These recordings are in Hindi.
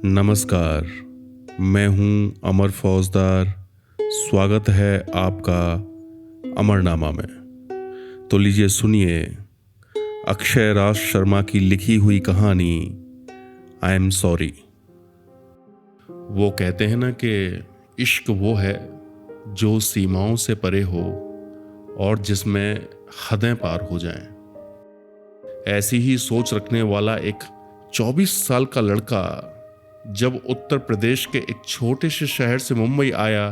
नमस्कार। मैं हूं अमर फौजदार। स्वागत है आपका अमरनामा में। तो लीजिए सुनिए अक्षय राज शर्मा की लिखी हुई कहानी आई एम सॉरी। वो कहते हैं ना कि इश्क वो है जो सीमाओं से परे हो और जिसमें हदें पार हो जाएं। ऐसी ही सोच रखने वाला एक 24 साल का लड़का जब उत्तर प्रदेश के एक छोटे से शहर से मुंबई आया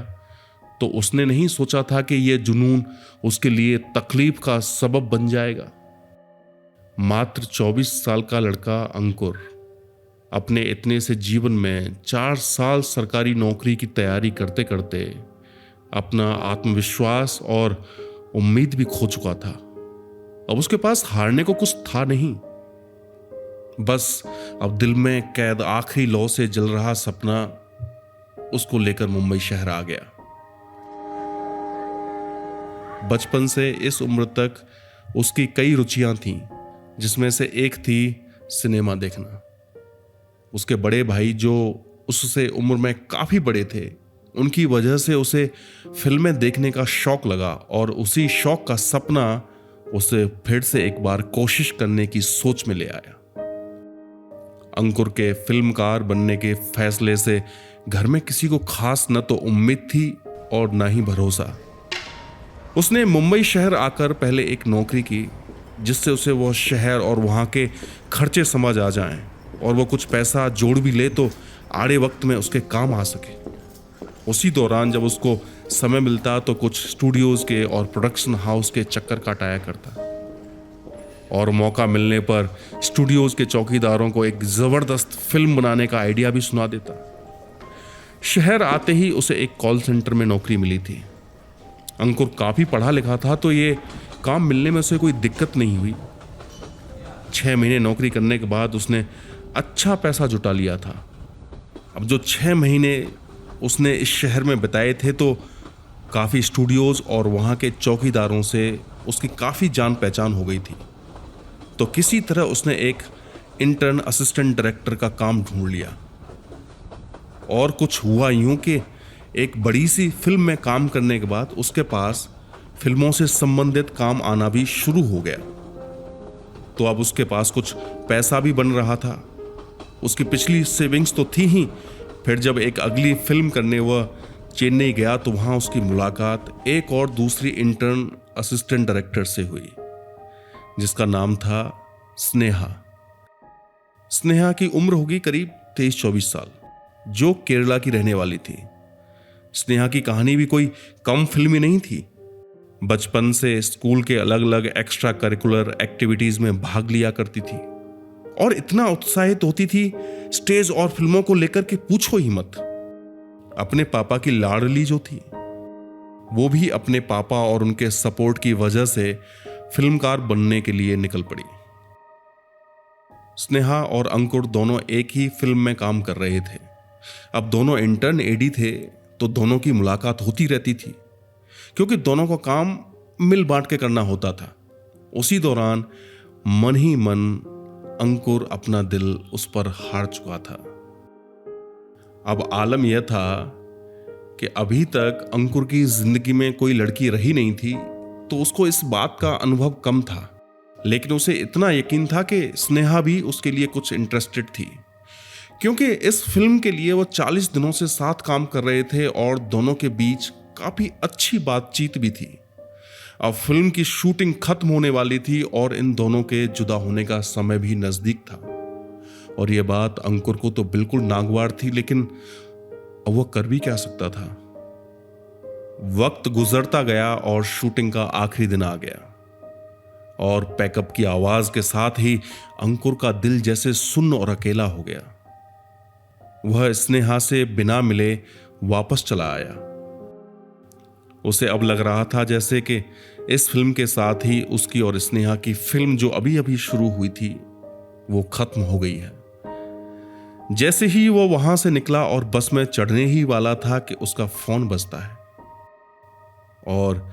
तो उसने नहीं सोचा था कि यह जुनून उसके लिए तकलीफ का सबब बन जाएगा। मात्र 24 साल का लड़का अंकुर अपने इतने से जीवन में 4 साल सरकारी नौकरी की तैयारी करते करते अपना आत्मविश्वास और उम्मीद भी खो चुका था। अब उसके पास हारने को कुछ था नहीं। बस अब दिल में कैद आखिरी लौ से जल रहा सपना उसको लेकर मुंबई शहर आ गया। बचपन से इस उम्र तक उसकी कई रुचियां थीं, जिसमें से एक थी सिनेमा देखना। उसके बड़े भाई जो उससे उम्र में काफी बड़े थे, उनकी वजह से उसे फिल्में देखने का शौक लगा और उसी शौक का सपना उसे फिर से एक बार कोशिश करने की सोच में ले आया। अंकुर के फिल्मकार बनने के फैसले से घर में किसी को खास न तो उम्मीद थी और न ही भरोसा। उसने मुंबई शहर आकर पहले एक नौकरी की जिससे उसे वह शहर और वहां के खर्चे समझ आ जाएं और वो कुछ पैसा जोड़ भी ले तो आड़े वक्त में उसके काम आ सके। उसी दौरान जब उसको समय मिलता तो कुछ स्टूडियोज के और प्रोडक्शन हाउस के चक्कर काटाया करता और मौका मिलने पर स्टूडियोज के चौकीदारों को एक जबरदस्त फिल्म बनाने का आइडिया भी सुना देता। शहर आते ही उसे एक कॉल सेंटर में नौकरी मिली थी। अंकुर काफी पढ़ा लिखा था तो ये काम मिलने में उसे कोई दिक्कत नहीं हुई। 6 महीने नौकरी करने के बाद उसने अच्छा पैसा जुटा लिया था। अब जो 6 महीने उसने इस शहर में बिताए थे तो काफी स्टूडियोज और वहां के चौकीदारों से उसकी काफी जान पहचान हो गई थी। तो किसी तरह उसने एक इंटर्न असिस्टेंट डायरेक्टर का काम ढूंढ लिया और कुछ हुआ यूं कि एक बड़ी सी फिल्म में काम करने के बाद उसके पास फिल्मों से संबंधित काम आना भी शुरू हो गया। तो अब उसके पास कुछ पैसा भी बन रहा था। उसकी पिछली सेविंग्स तो थी ही। फिर जब एक अगली फिल्म करने वह चेन्नई गया तो वहां उसकी मुलाकात एक और दूसरी इंटर्न असिस्टेंट डायरेक्टर से हुई जिसका नाम था स्नेहा। स्नेहा की उम्र होगी करीब 23-24 साल, जो केरला की रहने वाली थी। स्नेहा की कहानी भी कोई कम फिल्मी नहीं थी। बचपन से स्कूल के अलग अलग एक्स्ट्रा करिकुलर एक्टिविटीज में भाग लिया करती थी और इतना उत्साहित होती थी स्टेज और फिल्मों को लेकर के पूछो ही मत। अपने पापा की लाडली जो थी वो भी अपने पापा और उनके सपोर्ट की वजह से फिल्मकार बनने के लिए निकल पड़ी। स्नेहा और अंकुर दोनों एक ही फिल्म में काम कर रहे थे। अब दोनों इंटर्न एडी थे तो दोनों की मुलाकात होती रहती थी क्योंकि दोनों को काम मिल बांट के करना होता था। उसी दौरान मन ही मन अंकुर अपना दिल उस पर हार चुका था। अब आलम यह था कि अभी तक अंकुर की जिंदगी में कोई लड़की रही नहीं थी तो उसको इस बात का अनुभव कम था, लेकिन उसे इतना यकीन था कि स्नेहा भी उसके लिए कुछ इंटरेस्टेड थी क्योंकि इस फिल्म के लिए वो 40 दिनों से साथ काम कर रहे थे और दोनों के बीच काफी अच्छी बातचीत भी थी। अब फिल्म की शूटिंग खत्म होने वाली थी और इन दोनों के जुदा होने का समय भी नजदीक था और यह बात अंकुर को तो बिल्कुल नागवार थी, लेकिन अब वह कर भी क्या सकता था। वक्त गुजरता गया और शूटिंग का आखिरी दिन आ गया और पैकअप की आवाज के साथ ही अंकुर का दिल जैसे सुन्न और अकेला हो गया। वह स्नेहा से बिना मिले वापस चला आया। उसे अब लग रहा था जैसे कि इस फिल्म के साथ ही उसकी और स्नेहा की फिल्म जो अभी अभी शुरू हुई थी वो खत्म हो गई है। जैसे ही वो वहां से निकला और बस में चढ़ने ही वाला था कि उसका फोन बजता है और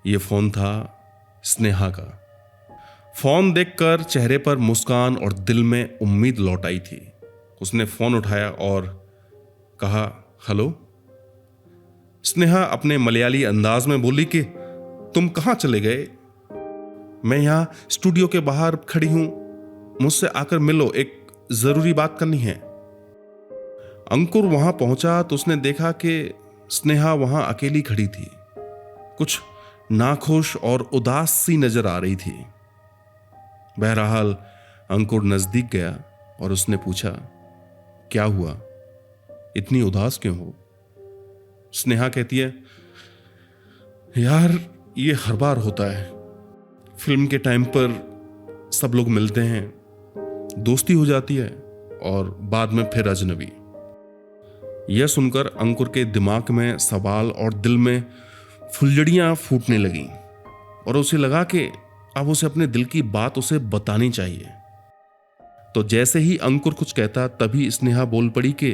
ये फोन था स्नेहा का। फोन देखकर चेहरे पर मुस्कान और दिल में उम्मीद लौट आई थी। उसने फोन उठाया और कहा, हेलो। स्नेहा अपने मलयाली अंदाज में बोली कि तुम कहां चले गए? मैं यहां स्टूडियो के बाहर खड़ी हूं, मुझसे आकर मिलो, एक जरूरी बात करनी है। अंकुर वहां पहुंचा तो उसने देखा कि स्नेहा वहां अकेली खड़ी थी, कुछ नाखुश और उदास सी नजर आ रही थी। बहरहाल अंकुर नजदीक गया और उसने पूछा, क्या हुआ, इतनी उदास क्यों हो? स्नेहा कहती है, यार ये हर बार होता है, फिल्म के टाइम पर सब लोग मिलते हैं, दोस्ती हो जाती है और बाद में फिर अजनबी। यह सुनकर अंकुर के दिमाग में सवाल और दिल में फुलझड़ियां फूटने लगीं और उसे लगा कि अब उसे अपने दिल की बात उसे बतानी चाहिए। तो जैसे ही अंकुर कुछ कहता तभी स्नेहा बोल पड़ी कि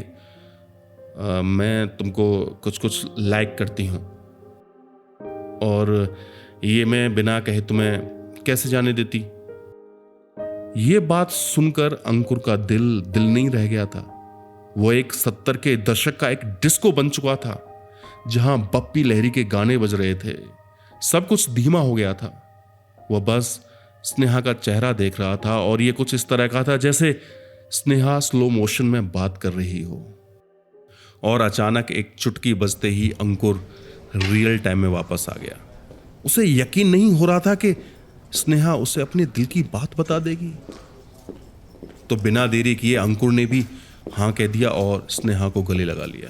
मैं तुमको कुछ कुछ लाइक करती हूं और ये मैं बिना कहे तुम्हें कैसे जाने देती। ये बात सुनकर अंकुर का दिल नहीं रह गया था। वो एक 70 के दशक का एक डिस्को बन चुका था जहां बप्पी लहरी के गाने बज रहे थे। सब कुछ धीमा हो गया था। वह बस स्नेहा का चेहरा देख रहा था और ये कुछ इस तरह का था जैसे स्नेहा स्लो मोशन में बात कर रही हो। और अचानक एक चुटकी बजते ही अंकुर रियल टाइम में वापस आ गया। उसे यकीन नहीं हो रहा था कि स्नेहा उसे अपने दिल की बात बता देगी। तो बिना देरी किए अंकुर ने भी हां कह दिया और स्नेहा को गले लगा लिया।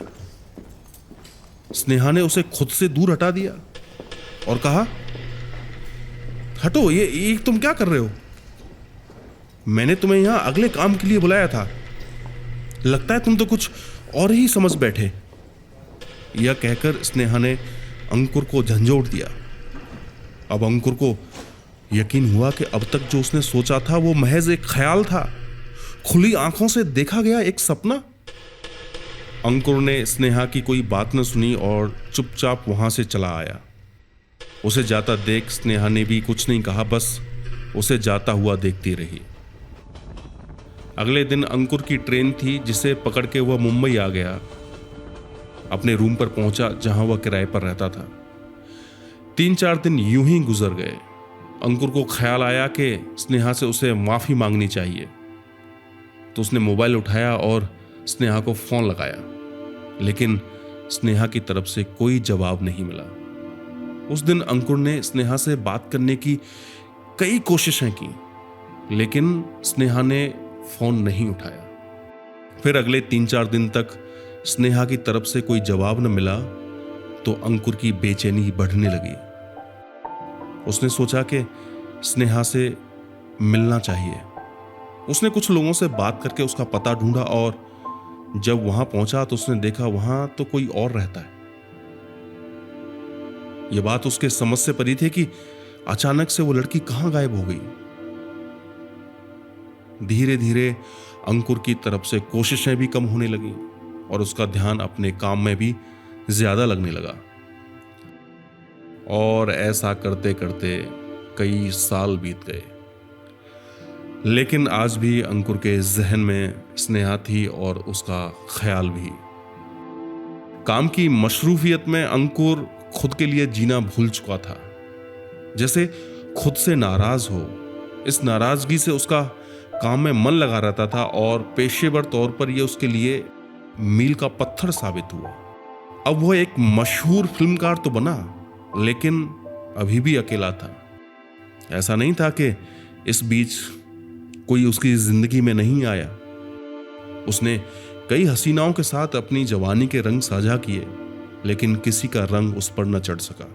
स्नेहा ने उसे खुद से दूर हटा दिया और कहा, हटो, ये तुम क्या कर रहे हो? मैंने तुम्हें यहां अगले काम के लिए बुलाया था, लगता है तुम तो कुछ और ही समझ बैठे। यह कहकर स्नेहा ने अंकुर को झंझोड़ दिया। अब अंकुर को यकीन हुआ कि अब तक जो उसने सोचा था वो महज एक ख्याल था, खुली आंखों से देखा गया एक सपना। अंकुर ने स्नेहा की कोई बात न सुनी और चुपचाप वहां से चला आया। उसे जाता देख स्नेहा ने भी कुछ नहीं कहा, बस उसे जाता हुआ देखती रही। अगले दिन अंकुर की ट्रेन थी जिसे पकड़ के वह मुंबई आ गया। अपने रूम पर पहुंचा जहां वह किराए पर रहता था। 3-4 दिन यूं ही गुजर गए। अंकुर को ख्याल आया कि स्नेहा से उसे माफी मांगनी चाहिए, तो उसने मोबाइल उठाया और स्नेहा को फोन लगाया, लेकिन स्नेहा की तरफ से कोई जवाब नहीं मिला। उस दिन अंकुर ने स्नेहा से बात करने की कई कोशिशें की, लेकिन स्नेहा ने फोन नहीं उठाया। फिर अगले 3-4 दिन तक स्नेहा की तरफ से कोई जवाब न मिला तो अंकुर की बेचैनी बढ़ने लगी। उसने सोचा कि स्नेहा से मिलना चाहिए। उसने कुछ लोगों से बात करके उसका पता ढूंढा और जब वहां पहुंचा तो उसने देखा वहां तो कोई और रहता है। यह बात उसके समझ से परी थी कि अचानक से वो लड़की कहां गायब हो गई। धीरे धीरे अंकुर की तरफ से कोशिशें भी कम होने लगी और उसका ध्यान अपने काम में भी ज्यादा लगने लगा। और ऐसा करते करते कई साल बीत गए, लेकिन आज भी अंकुर के जहन में स्नेहा थी और उसका ख्याल भी। काम की मशरूफियत में अंकुर खुद के लिए जीना भूल चुका था, जैसे खुद से नाराज हो। इस नाराजगी से उसका काम में मन लगा रहता था और पेशेवर तौर पर यह उसके लिए मील का पत्थर साबित हुआ। अब वह एक मशहूर फिल्मकार तो बना, लेकिन अभी भी अकेला था। ऐसा नहीं था कि इस बीच कोई उसकी जिंदगी में नहीं आया। उसने कई हसीनाओं के साथ अपनी जवानी के रंग साझा किए, लेकिन किसी का रंग उस पर न चढ़ सका।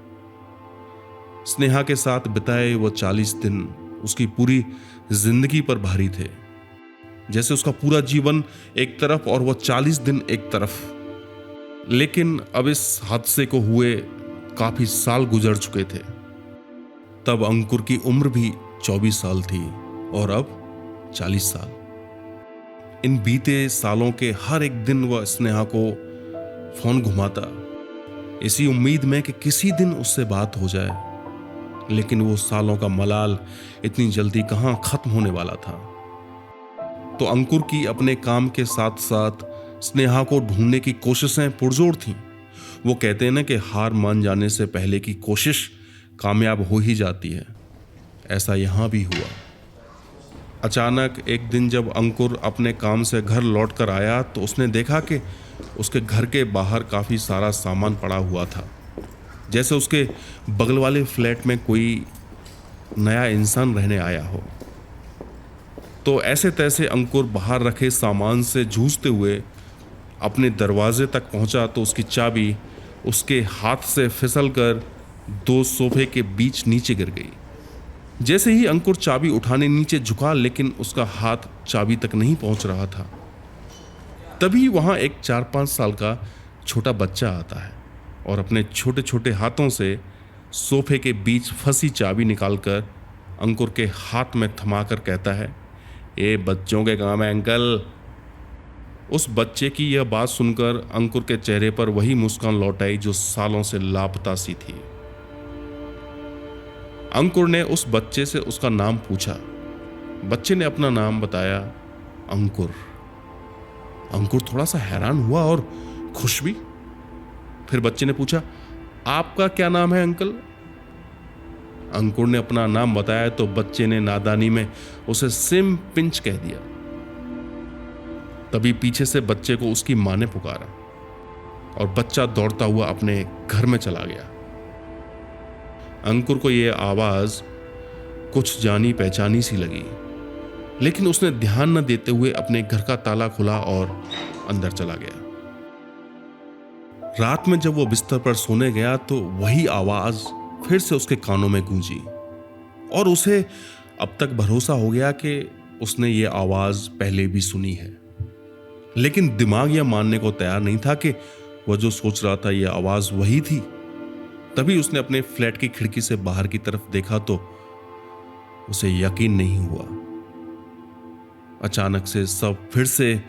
स्नेहा के साथ बिताए वो 40 दिन उसकी पूरी जिंदगी पर भारी थे, जैसे उसका पूरा जीवन एक तरफ और वह 40 दिन एक तरफ। लेकिन अब इस हादसे को हुए काफी साल गुजर चुके थे। तब अंकुर की उम्र भी 24 साल थी और अब 40 साल। इन बीते सालों के हर एक दिन वह स्नेहा को फोन घुमाता, इसी उम्मीद में कि किसी दिन उससे बात हो जाए। लेकिन वो सालों का मलाल इतनी जल्दी कहां खत्म होने वाला था। तो अंकुर की अपने काम के साथ साथ स्नेहा को ढूंढने की कोशिशें पुरजोर थीं। वो कहते हैं ना कि हार मान जाने से पहले की कोशिश कामयाब हो ही जाती है। ऐसा यहाँ भी हुआ। अचानक एक दिन जब अंकुर अपने काम से घर लौट कर आया तो उसने देखा कि उसके घर के बाहर काफ़ी सारा सामान पड़ा हुआ था, जैसे उसके बगल वाले फ्लैट में कोई नया इंसान रहने आया हो। तो ऐसे तैसे अंकुर बाहर रखे सामान से जूझते हुए अपने दरवाजे तक पहुंचा तो उसकी चाबी उसके हाथ से फिसलकर 2 सोफे के बीच नीचे गिर गई। जैसे ही अंकुर चाबी उठाने नीचे झुका, लेकिन उसका हाथ चाबी तक नहीं पहुंच रहा था। तभी वहां एक 4-5 साल का छोटा बच्चा आता है और अपने छोटे छोटे हाथों से सोफे के बीच फंसी चाबी निकालकर अंकुर के हाथ में थमाकर कहता है, ये बच्चों के काम है अंकल। उस बच्चे की यह बात सुनकर अंकुर के चेहरे पर वही मुस्कान लौट आई जो सालों से लापता सी थी। अंकुर ने उस बच्चे से उसका नाम पूछा। बच्चे ने अपना नाम बताया, अंकुर। अंकुर थोड़ा सा हैरान हुआ और खुश भी। फिर बच्चे ने पूछा, आपका क्या नाम है अंकल? अंकुर ने अपना नाम बताया तो बच्चे ने नादानी में उसे सिम पिंच कह दिया। तभी पीछे से बच्चे को उसकी मां ने पुकारा और बच्चा दौड़ता हुआ अपने घर में चला गया। अंकुर को यह आवाज कुछ जानी पहचानी सी लगी, लेकिन उसने ध्यान न देते हुए अपने घर का ताला खुला और अंदर चला गया। रात में जब वो बिस्तर पर सोने गया तो वही आवाज फिर से उसके कानों में गूंजी और उसे अब तक भरोसा हो गया कि उसने ये आवाज पहले भी सुनी है। लेकिन दिमाग यह मानने को तैयार नहीं था कि वह जो सोच रहा था यह आवाज वही थी। तभी उसने अपने फ्लैट की खिड़की से बाहर की तरफ देखा तो उसे यकीन नहीं हुआ। अचानक से सब फिर से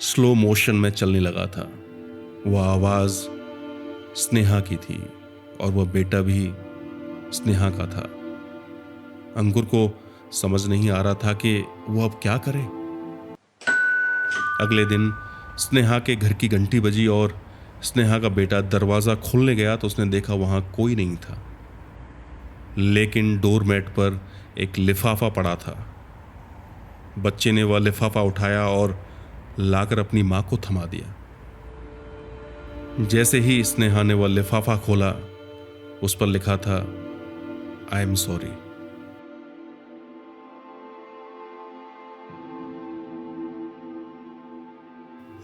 स्लो मोशन में चलने लगा था। वह आवाज स्नेहा की थी और वह बेटा भी स्नेहा का था। अंकुर को समझ नहीं आ रहा था कि वह अब क्या करे। अगले दिन स्नेहा के घर की घंटी बजी और स्नेहा का बेटा दरवाजा खोलने गया तो उसने देखा वहां कोई नहीं था, लेकिन डोरमेट पर एक लिफाफा पड़ा था। बच्चे ने वह लिफाफा उठाया और लाकर अपनी मां को थमा दिया। जैसे ही स्नेहा ने वह लिफाफा खोला, उस पर लिखा था, आई एम सॉरी।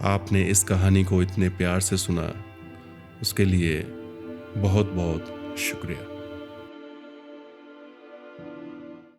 आपने इस कहानी को इतने प्यार से सुना, उसके लिए बहुत बहुत शुक्रिया।